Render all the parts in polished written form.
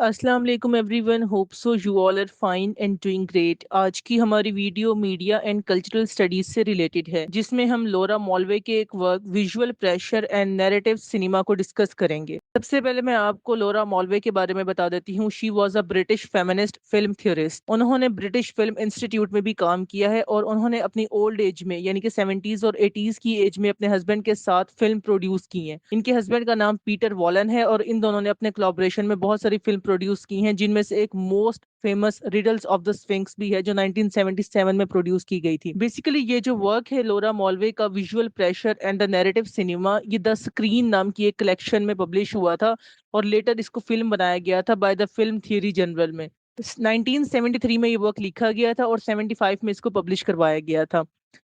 अस्सलाम वालेकुम everyone, hope so you all are fine and doing great. आज की हमारी video media and cultural studies से रिलेटेड है, जिसमें हम लोरा मॉलवे के एक work visual pleasure and narrative cinema को डिस्कस करेंगे। सबसे पहले मैं आपको लोरा मॉलवे के बारे में बता देती हूँ। She was a British feminist film theorist. उन्होंने ब्रिटिश फिल्म इंस्टीट्यूट में भी काम किया है और उन्होंने अपनी ओल्ड एज में यानी कि 70s और 80s की एज में अपने हस्बैंड के साथ फिल्म प्रोड्यूस की है। इनके हस्बैंड का नाम पीटर वॉलन है और इन दोनों ने अपने कोलैबोरेशन में बहुत सारी फिल्म प्रोड्यूस की हैं, जिनमें से एक most famous riddles of the sphinx भी है, जो 1977 में प्रोड्यूस की गई थी। बेसिकली ये जो वर्क है लोरा मॉलवे का, visual pleasure and the narrative cinema, ये द स्क्रीन नाम की एक कलेक्शन में पब्लिश हुआ था और लेटर इसको फिल्म बनाया गया था by the film theory general में। 1973 में ये वर्क लिखा गया था और 75 में इसको पब्लिश करवाया गया था।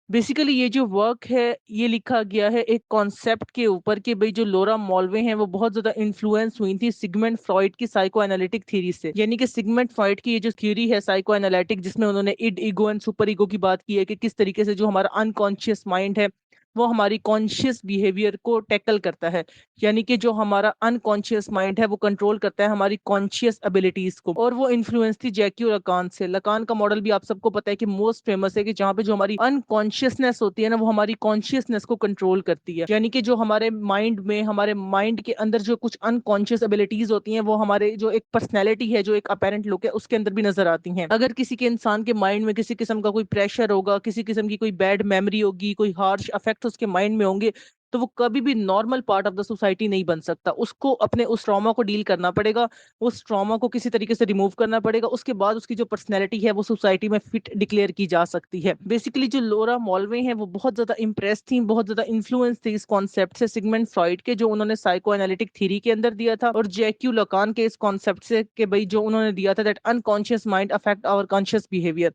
बेसिकली ये जो वर्क है ये लिखा गया है एक कॉन्सेप्ट के ऊपर कि भाई जो लोरा मॉलवे हैं वो बहुत ज्यादा इन्फ्लुएंस हुई थी सिगमंड फ्रॉइड की साइको एनालिटिक थ्योरी से। यानी कि सिगमंड फ्रॉइड की ये जो थ्योरी है साइको एनालिटिक, जिसमें उन्होंने id, ego and superego की बात की है कि किस तरीके से जो हमारा अनकॉन्शियस माइंड है वो हमारी कॉन्शियस बिहेवियर को टैकल करता है। यानी कि जो हमारा अनकॉन्शियस माइंड है वो कंट्रोल करता है हमारी कॉन्शियस एबिलिटीज को। और वो इन्फ्लुएंस थी जैक्यू लकान से। लकान का मॉडल भी आप सबको पता है कि मोस्ट फेमस है, कि जहाँ पे जो हमारी अनकॉन्शियसनेस होती है ना, वो हमारी कॉन्शियसनेस को कंट्रोल करती है। यानी कि जो हमारे माइंड में, हमारे माइंड के अंदर जो कुछ अनकॉन्शियस एबिलिटीज होती हैं वो हमारे जो एक पर्सनैलिटी है, जो एक अपेरेंट लुक है, उसके अंदर भी नजर आती हैं। अगर किसी के इंसान के माइंड में किसी किस्म का कोई प्रेशर होगा, किसी किस्म की कोई बैड मेमोरी होगी, कोई हार्श अफेक्ट उसके माइंड में होंगे, तो वो कभी भी normal part of the society नहीं बन सकता। उसको अपने उस ट्रॉमा को डील करना पड़ेगा, उस ट्रॉमा को किसी तरीके से रिमूव करना पड़ेगा, उसके बाद उसकी जो पर्सनैलिटी है वो सोसाइटी में फिट डिक्लेयर की जा सकती है। बेसिकली जो लोरा मॉलवे हैं वो बहुत ज्यादा इंप्रेस थी, बहुत ज्यादा इन्फ्लुएंस थी इस कॉन्सेप्ट से सिगमंड फ्रॉइड के, जो उन्होंने साइको एनालिटिक थ्योरी के अंदर दिया था, और जैक्यू लकान के इस कॉन्सेप्ट से कि भाई जो उन्होंने दिया था that unconscious mind affect our conscious behaviour.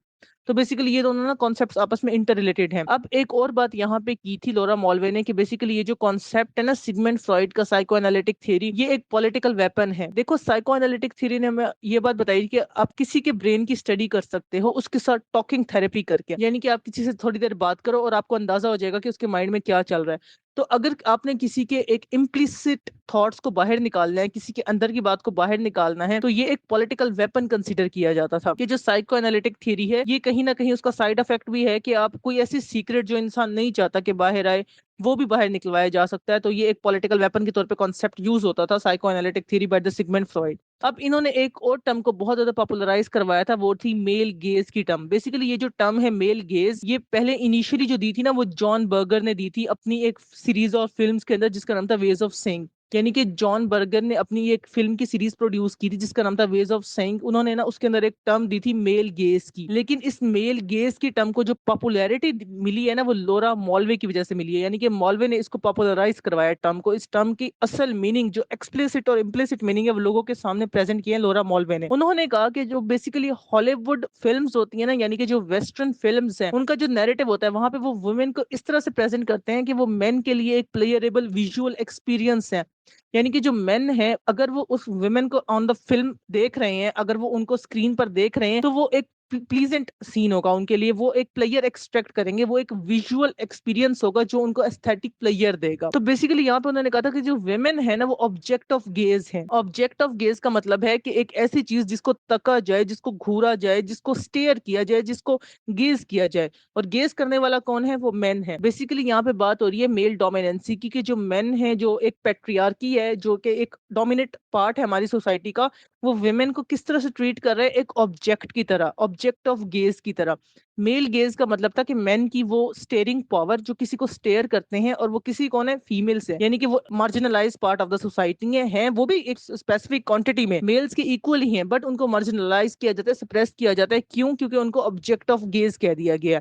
तो बेसिकली ये दोनों ना कॉन्सेप्ट्स आपस में इंटर रिलेटेड हैं। अब एक और बात यहाँ पे की थी लोरा मॉलवे ने कि बेसिकली ये जो कॉन्सेप्ट है ना सिगमंड फ्रॉइड का साइको एनालिटिक थ्योरी, ये एक पॉलिटिकल वेपन है। देखो साइको एनालिटिक थ्योरी ने हमें ये बात बताई कि आप किसी के ब्रेन की स्टडी कर सकते हो उसके साथ टॉकिंग थेरेपी करके। यानी कि आप किसी से थोड़ी देर बात करो और आपको अंदाजा हो जाएगा कि उसके माइंड में क्या चल रहा है। तो अगर आपने किसी के एक इम्प्लिसिट थॉट्स को बाहर निकालना है, किसी के अंदर की बात को बाहर निकालना है, तो ये एक पॉलिटिकल वेपन कंसीडर किया जाता था। कि जो साइको एनालिटिक थ्योरी है ये कहीं ना कहीं उसका साइड इफेक्ट भी है कि आप कोई ऐसी सीक्रेट जो इंसान नहीं चाहता कि बाहर आए, वो भी बाहर निकलवाया जा सकता है। तो ये एक पॉलिटिकल वेपन के तौर पे कॉन्सेप्ट यूज होता था psycho analytic theory by the Sigmund Freud. अब इन्होंने एक और टर्म को बहुत ज्यादा पॉपुलराइज करवाया था, वो थी मेल गेज की टर्म। बेसिकली ये जो टर्म है मेल गेज, ये पहले इनिशियली जो दी थी ना वो जॉन बर्गर ने दी थी अपनी एक सीरीज ऑफ फिल्म्स के अंदर, जिसका नाम था वेज ऑफ सेइंग। यानी कि जॉन बर्गर ने अपनी एक फिल्म की सीरीज प्रोड्यूस की थी जिसका नाम था वेज ऑफ सेइंग। उन्होंने ना उसके अंदर एक टर्म दी थी मेल गेज की। लेकिन इस मेल गेज की टर्म को जो पॉपुलैरिटी मिली है ना वो लोरा मॉलवे की वजह से मिली है। यानी कि मॉलवे ने इसको पॉपुलराइज करवाया टर्म को। इस टर्म की असल मीनिंग, जो एक्सप्लिसिट और इम्प्लिसिट मीनिंग है, वो लोगों के सामने प्रेजेंट किए हैं लोरा मॉलवे ने। उन्होंने कहा कि जो बेसिकली हॉलीवुड फिल्म्स होती है ना, यानी कि जो वेस्टर्न फिल्म्स हैं, उनका जो नैरेटिव होता है वहां पे वो वुमेन को इस तरह से प्रेजेंट करते हैं कि वो मेन के लिए एक प्लेयरेबल विजुअल एक्सपीरियंस है। यानी कि जो मेन है, अगर वो उस वुमेन को ऑन द फिल्म देख रहे हैं, अगर वो उनको स्क्रीन पर देख रहे हैं, तो वो एक प्लीजेंट सीन होगा उनके लिए, वो एक प्लेयर एक्सट्रैक्ट करेंगे, वो एक विजुअल एक्सपीरियंस होगा जो उनको एस्थेटिक प्लेयर देगा। तो बेसिकली यहाँ पे उन्होंने कहा था कि जो वेमेन है ना वो ऑब्जेक्ट ऑफ गेज है। ऑब्जेक्ट ऑफ गेज का मतलब है कि एक ऐसी चीज जिसको तका जाए, जिसको घूरा जाए, जिसको स्टेयर किया जाए, जिसको गेज किया जाए। और गेज करने वाला कौन है? वो मेन है। बेसिकली यहाँ पे बात हो रही है मेल डोमिनेंसी की, कि जो मेन है, जो एक पेट्रियार्की है, जो कि एक डोमिनेट पार्ट है हमारी सोसाइटी का, वो वुमेन को किस तरह से ट्रीट कर रहे हैं? एक ऑब्जेक्ट की तरह, ऑब्जेक्ट ऑफ गेज की तरह। मेल गेज का मतलब था कि मेन की वो स्टेयरिंग पावर, जो किसी को स्टेयर करते हैं, और वो किसी कौन है? फीमेल से। यानी कि वो marginalize part of the society है वो भी एक स्पेसिफिक क्वांटिटी में मेल्स के इक्वल ही हैं, बट उनको मार्जिनलाइज किया जाता है, सप्रेस किया जाता है। क्यों? क्योंकि उनको ऑब्जेक्ट ऑफ गेज कह दिया गया।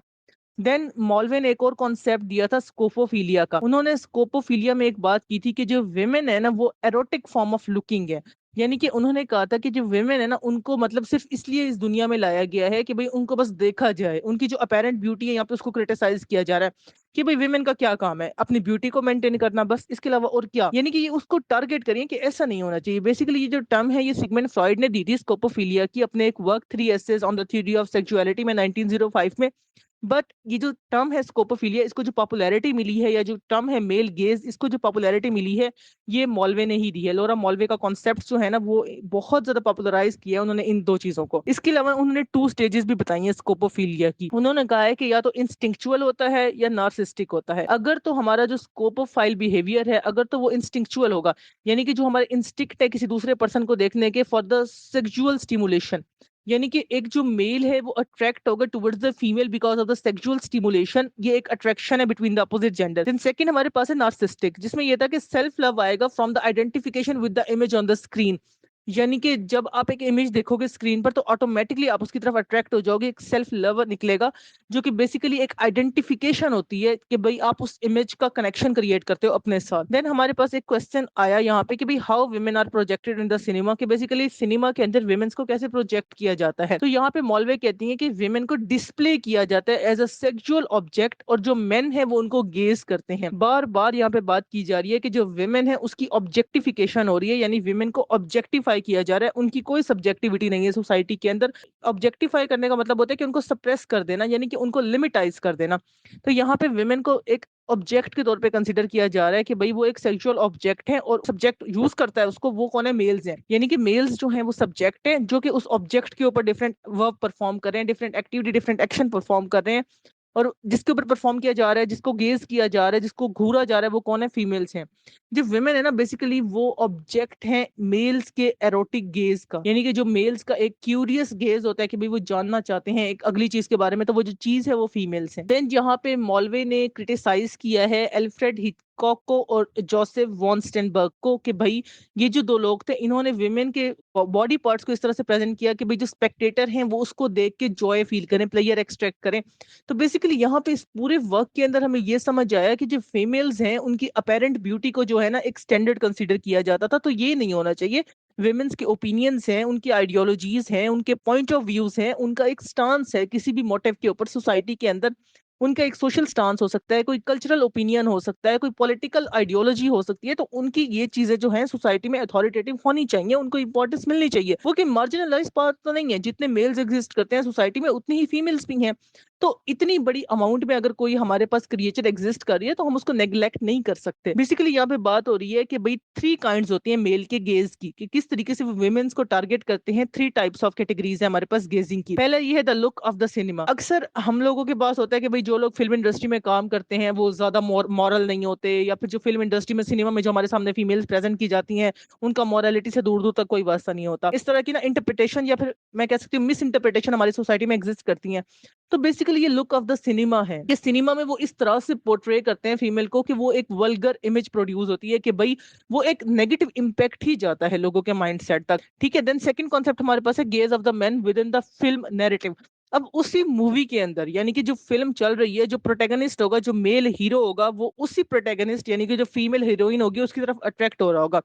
देन मॉलवे ने एक और कॉन्सेप्ट दिया था स्कोपोफिलिया का। उन्होंने स्कोपोफिलिया में एक बात की थी कि जो विमेन है ना वो एरोटिक फॉर्म ऑफ लुकिंग है। यानी कि उन्होंने कहा था कि जो विमेन है ना उनको मतलब सिर्फ इसलिए इस दुनिया में लाया गया है कि भाई उनको बस देखा जाए। उनकी जो अपेरेंट ब्यूटी है यहाँ पे उसको क्रिटिसाइज किया जा रहा है कि भाई विमेन का क्या काम है? अपनी ब्यूटी को मेंटेन करना, बस, इसके अलावा और क्या? यानी कि ये उसको टारगेट करिए कि ऐसा नहीं होना चाहिए। बेसिकली ये जो टर्म है ये सिगमंड फ्रॉइड ने दी थी स्कोपोफिलिया की अपने एक work 3 essays on the theory of sexuality में 1905 में। बट ये जो टर्म है स्कोपोफिलिया, इसको जो पॉपुलैरिटी मिली है, या जो टर्म है मेल गेज, इसको जो पॉपुलैरिटी मिली है, ये मॉलवे ने ही दी है। लोरा मॉलवे का कॉन्सेप्ट जो है ना, वो बहुत ज्यादा पॉपुलराइज किया है उन्होंने इन दो चीजों को। इसके अलावा उन्होंने 2 स्टेजेस भी बताई हैं स्कोपोफिलिया की। उन्होंने कहा है कि या तो इंस्टिंक्चुअल होता है या नार्सिस्टिक होता है। अगर तो हमारा जो स्कोपोफाइल बिहेवियर है, अगर तो वो इंस्टिंक्चुअल होगा, यानी कि जो हमारे इंस्टिक्ट है किसी दूसरे पर्सन को देखने के फॉर द सेक्सुअल स्टिमुलेशन, यानी कि एक जो मेल है वो अट्रैक्ट होगा towards the female because of the sexual stimulation, ये एक अट्रैक्शन है between the opposite gender. Then second हमारे पास है नार्सिस्टिक, जिसमें ये था कि सेल्फ लव आएगा from the identification with the image on the screen. यानी कि जब आप एक इमेज देखोगे स्क्रीन पर तो ऑटोमेटिकली आप उसकी तरफ अट्रैक्ट हो जाओगे, एक सेल्फ लव निकलेगा, जो कि बेसिकली एक आइडेंटिफिकेशन होती है कि भाई आप उस इमेज का कनेक्शन क्रिएट करते हो अपने साथ। देन हमारे पास एक क्वेश्चन आया यहाँ पे कि भाई how women are projected in the cinema, कि बेसिकली सिनेमा के अंदर वुमेन्स को कैसे प्रोजेक्ट किया जाता है। तो यहाँ पे मॉलवे कहती है कि वुमेन को डिस्प्ले किया जाता है एज अ सेक्सुअल ऑब्जेक्ट, और जो मेन है वो उनको गेज करते हैं। बार बार यहाँ पे बात की जा रही है कि जो वुमेन है उसकी ऑब्जेक्टिफिकेशन हो रही है, यानी वुमेन को ऑब्जेक्टिफाई किया जा रहा है, उनकी कोई सब्जेक्टिविटी नहीं है सोसाइटी के अंदर। ऑब्जेक्टिफाई करने का मतलब होता है कि उनको सप्रेस कर देना, यानी कि उनको लिमिटाइज कर देना। तो यहाँ पे वुमेन को एक ऑब्जेक्ट के तौर पे कंसीडर किया जा रहा है कि भाई वो एक सेक्सुअल ऑब्जेक्ट है, और सब्जेक्ट यूज करता है उसको, वो कौन है? मेल्स हैं। यानी कि मेल्स जो हैं वो सब्जेक्ट हैं जो कि उस ऑब्जेक्ट के ऊपर डिफरेंट वर्ब परफॉर्म कर रहे हैं, different activity, different action perform कर रहे हैं, और जिसके ऊपर परफॉर्म किया जा रहा है, जिसको गेज किया जा रहा है, जिसको घूरा जा रहा है, वो कौन है? फीमेल्स हैं। जो विमेन है ना, बेसिकली वो ऑब्जेक्ट है मेल्स के एरोटिक गेज का, यानी कि जो मेल्स का एक क्यूरियस गेज होता है कि भाई वो जानना चाहते हैं एक अगली चीज के बारे में, तो वो जो चीज है वो फीमेल्स है। देन यहाँ पे मॉलवे ने क्रिटिसाइज किया है एल्फ्रेड हिचकॉक को और जोसेफ वॉन स्टेनबर्ग को कि भाई ये जो दो लोग थे, इन्होंने विमेन के बॉडी पार्ट्स को इस तरह से प्रेजेंट किया कि भाई जो स्पेक्टेटर हैं वो उसको देख के जॉय फील करें, प्लेयर एक्सट्रैक्ट करें। तो बेसिकली यहाँ पे इस पूरे वर्क के अंदर हमें ये समझ आया कि जो फीमेल्स हैं उनकी अपेरेंट ब्यूटी को जो है ना एक स्टैंडर्ड कंसीडर किया जाता था, तो ये नहीं होना चाहिए। विमेन्स के ओपिनियंस हैं, उनकी आइडियोलॉजीज हैं, उनके पॉइंट ऑफ व्यूज हैं, उनका एक स्टांस है किसी भी मोटिव के ऊपर सोसाइटी के अंदर। उनका एक सोशल स्टांस हो सकता है, कोई कल्चरल ओपिनियन हो सकता है, कोई पॉलिटिकल आइडियोलॉजी हो सकती है, तो उनकी ये चीजें जो हैं सोसाइटी में अथॉरिटेटिव होनी चाहिए, उनको इंपॉर्टेंस मिलनी चाहिए। वो कि मार्जिनलाइज पार्ट तो नहीं है, जितने मेल्स एग्जिस्ट करते हैं सोसाइटी में उतनी ही फीमेल्स भी हैं। तो इतनी बड़ी अमाउंट में अगर कोई हमारे पास क्रिएचर एग्जिस्ट कर रही है तो हम उसको नेग्लेक्ट नहीं कर सकते। बेसिकली यहाँ पे बात हो रही है कि भाई 3 काइंड्स होती हैं मेल के गेज की, कि किस तरीके से वो वुमेन्स को टारगेट करते हैं। 3 टाइप्स ऑफ कैटेगरीज है हमारे पास गेजिंग की। पहला ये है the look of the cinema. अक्सर हम लोगों के पास होता है कि भाई जो लोग फिल्म इंडस्ट्री में काम करते हैं वो ज्यादा मॉरल नहीं होते, या फिर जो फिल्म इंडस्ट्री में सिनेमा में जो हमारे सामने फीमेल्स प्रेजेंट की जाती हैं उनका मॉरलिटी से दूर दूर तक कोई वास्ता नहीं होता। इस तरह की ना इंटरप्रिटेशन, या फिर मैं कह सकती हूँ मिस इंटरप्रिटेशन हमारी सोसाइटी में एग्जिस्ट करती हैं। तो बेसिकली ये लुक ऑफ द सिनेमा है कि सिनेमा में वो इस तरह से पोर्ट्रे करते हैं फीमेल को कि वो एक वल्गर इमेज प्रोड्यूस होती है, कि भाई वो एक नेगेटिव इंपैक्ट ही जाता है लोगों के माइंड सेट तक। ठीक है। देन सेकंड कॉन्सेप्ट हमारे पास है gaze of the man with in the film narrative. अब उसी मूवी के अंदर, यानी कि जो फिल्म चल रही है, जो प्रोटैगनिस्ट होगा, जो मेल हीरो होगा, वो उसी प्रोटैगनिस्ट यानी कि जो फीमेल हीरोइन होगी उसकी तरफ अट्रैक्ट हो रहा होगा।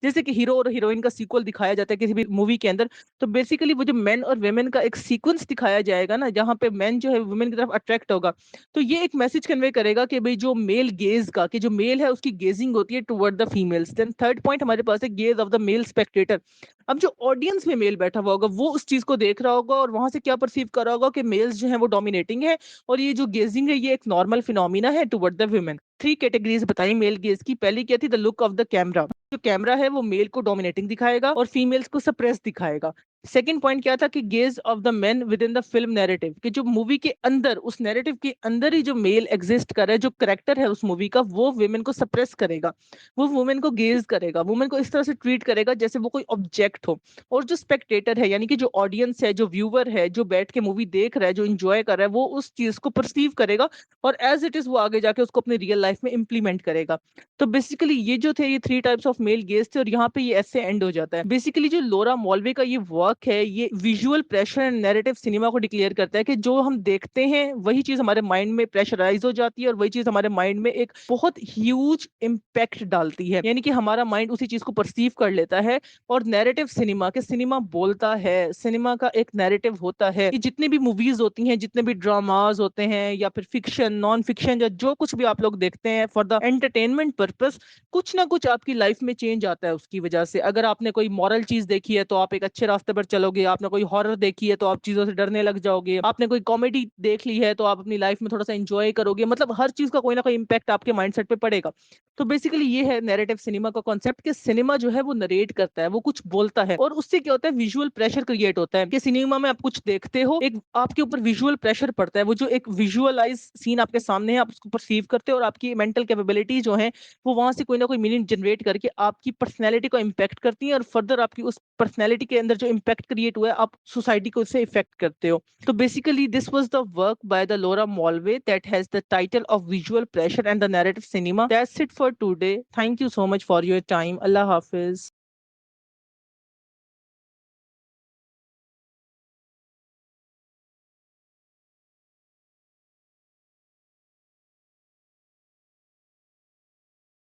जैसे कि हीरो और हीरोइन का सीक्वल दिखाया जाता है किसी भी मूवी के अंदर, तो बेसिकली वो जो मेन और वेमेन का एक सीक्वेंस दिखाया जाएगा ना, जहाँ पे मेन जो है वुमेन की तरफ अट्रैक्ट होगा, तो ये एक मैसेज कन्वे करेगा कि भाई जो मेल गेज का, कि जो मेल है उसकी गेजिंग होती है toward the females. Then third point हमारे पास है gaze of the male spectator. अब जो ऑडियंस में मेल बैठा हुआ होगा वो उस चीज को देख रहा होगा और वहां से क्या परसीव कर रहा होगा कि मेल्स जो है वो डोमिनेटिंग है, और ये जो गेजिंग है ये एक नॉर्मल फिनोमिना है टुवर्ड द वुमेन। 3 कैटेगरीज बताई मेल गेज की। पहली क्या थी? The look of the camera. जो कैमरा है वो मेल को डोमिनेटिंग दिखाएगा और फीमेल्स को सप्रेस दिखाएगा। सेकंड पॉइंट क्या था? कि gauge of the man with in the film narrative, कि जो मूवी के अंदर, उस नैरेटिव के अंदर ही जो मेल एग्जिस्ट कर रहा है, जो करेक्टर है उस मूवी का, वो वुमेन को सप्रेस करेगा, वो वुमेन को गेज करेगा, वुमेन को इस तरह से ट्रीट करेगा जैसे वो कोई ऑब्जेक्ट हो। और जो स्पेक्टेटर है, यानी कि जो ऑडियंस है, जो व्यूअर है, जो बैठ के मूवी देख रहा है, जो इंजॉय कर रहा है, वो उस चीज को परसीव करेगा और एज इट इज वो आगे जाके उसको अपनी रियल लाइफ में इंप्लीमेंट करेगा। तो बेसिकली ये जो थे, ये 3 टाइप्स ऑफ मेल गेज थे, और यहाँ पे ये ऐसे एंड हो जाता है। बेसिकली जो लोरा मॉलवे का ये वर्क है, ये visual pleasure and narrative cinema को डिक्लेयर करता है कि जो हम देखते हैं वही चीज हमारे माइंड में प्रेशराइज हो जाती है, और वही चीज हमारे माइंड में एक बहुत ह्यूज इम्पैक्ट डालती है, यानी कि हमारा माइंड उसी चीज को परसीव कर लेता है। और नैरेटिव सिनेमा के, सिनेमा बोलता है, सिनेमा का एक नैरेटिव होता है कि जितनी भी मूवीज होती हैं, जितने भी ड्रामाज होते हैं, या फिर फिक्शन, नॉन फिक्शन, या जो कुछ भी आप लोग देखते देखते हैं फॉर द एंटरटेनमेंट पर्पस, कुछ ना कुछ आपकी लाइफ में चेंज आता है उसकी वजह से। अगर आपने कोई मॉरल चीज देखी है तो आप एक अच्छे रास्ते पर चलोगे, आपने कोई हॉरर देखी है तो आप चीजों से डरने लग जाओगे, आपने कोई कॉमेडी देख ली है तो आप अपनी लाइफ में थोड़ा सा एंजॉय करोगे। मतलब हर चीज का कोई ना कोई इम्पैक्ट आपके माइंडसेट पे पड़ेगा। तो बेसिकली ये है नैरेटिव सिनेमा का कॉन्सेप्ट, कि सिनेमा जो है वो नरेट करता है, वो कुछ बोलता है, और उससे क्या होता है, विजुअल प्रेशर क्रिएट होता है कि सिनेमा में आप कुछ देखते हो, एक आपके ऊपर विजुअल प्रेशर पड़ता है। वो जो एक विजुअलाइज सीन आपके सामने है, आप उसको परसीव करते हो, और आपकी मेंटल कैपेबिलिटी जो है वो वहां से कोई ना कोई मीनिंग जनरेट करके आपकी पर्सनैलिटी को इम्पैक्ट करती है, और फर्दर आपकी उस पर्सनैलिटी के अंदर जो इम्पैक्ट क्रिएट हुआ है, आप सोसाइटी को उससे इफेक्ट करते हो। So basically, this was the work by the Laura Mulvey that has the title of Visual Pressure and the Narrative Cinema. That's it for today. Thank you so much for your time. Allah Hafiz.